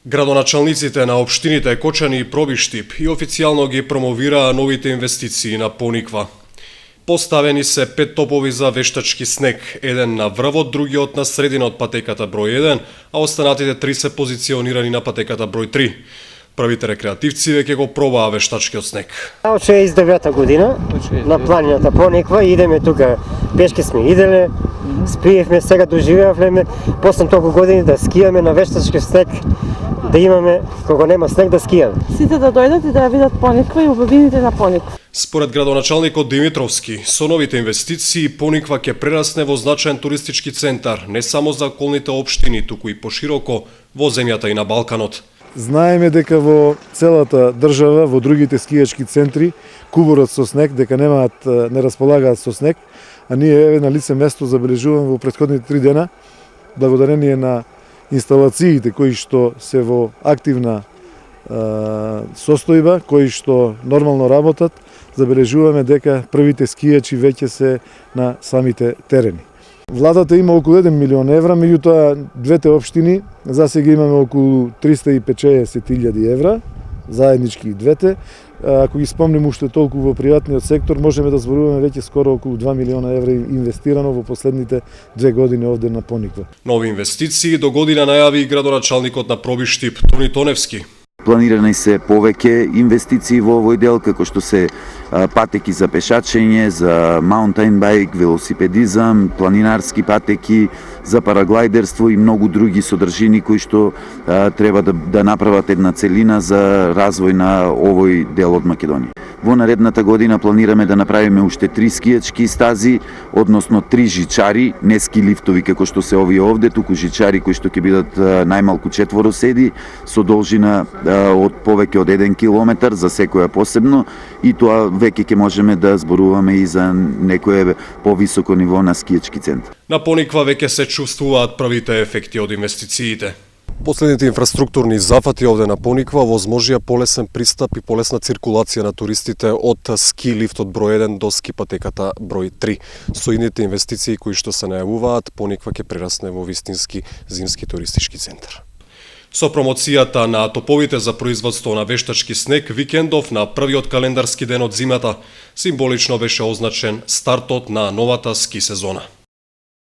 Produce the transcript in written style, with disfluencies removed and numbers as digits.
Градоначалниците на општините Кочани и Пробиштип и официјално ги промовираа новите инвестиции на Пониква. Поставени се 5 топови за вештачки снег, еден на врвот, другиот на средина од патеката број 1, а останатите 3 се позиционирани на патеката број 3. Првите рекреативци веќе го пробаа вештачкиот снег. Од 69-та година на планината Пониква идеме тука, пешки сме иделе, спиевме, сега доживеавме, после толку години да скијаме на вештачки снег, да имаме, кога нема снег, да скијаме. Сите да дојдат и да ја видат Пониква и убавините на Пониква. Според градоначалникот Димитровски, со новите инвестиции Пониква ќе прерасне во значаен туристички центар, не само за околните општини, туку и пошироко во земјата и на Балканот. Знаеме дека во целата држава, во другите скијачки центри, кувурат со снег, дека не располагаат со снег, а ние на лице место забележуваме во претходните 3 дена, благодарение на инсталациите кои што се во активна состојба, кои што нормално работат, забележуваме дека првите скијачи веќе се на самите терени. Владата има околу 1 милион евра, меѓутоа двете општини засега имаме околу 350.000 евра, заеднички и двете. Ако ги спомним уште толку во приватниот сектор, можеме да зборуваме веќе скоро околу 2 милиона евра инвестирано во последните 2 години овде на Пониква. Нови инвестиции до година најави и градоначалникот на Пробиштип Тони Тоневски. Планирани се повеќе инвестиции во овој дел, како што се патеки за пешачење, за маунтајн бајк, велосипедизам, планинарски патеки, за параглайдерство и многу други содржини кои што треба да направат една целина за развој на овој дел од Македонија. Во наредната година планираме да направиме уште 3 скијачки стази, односно 3 жичари, не ски лифтови како што се овие овде, туку жичари кои што ќе бидат најмалку 4 седи, со должина од повеќе од 1 километар за секоја посебно, и тоа веќе ќе можеме да зборуваме и за некое повисоко ниво на скијачки центар. На Пониква веќе се чувствуваат првите ефекти од инвестициите. Последните инфраструктурни зафати овде на Пониква возможија полесен пристап и полесна циркулација на туристите од ски лифтот број 1 до ски патеката број 3. Со идните инвестиции кои што се најавуваат, Пониква ќе прерасне во вистински зимски туристички центар. Со промоцијата на топовите за производство на вештачки снег, викендов на првиот календарски ден од зимата, символично беше означен стартот на новата ски сезона.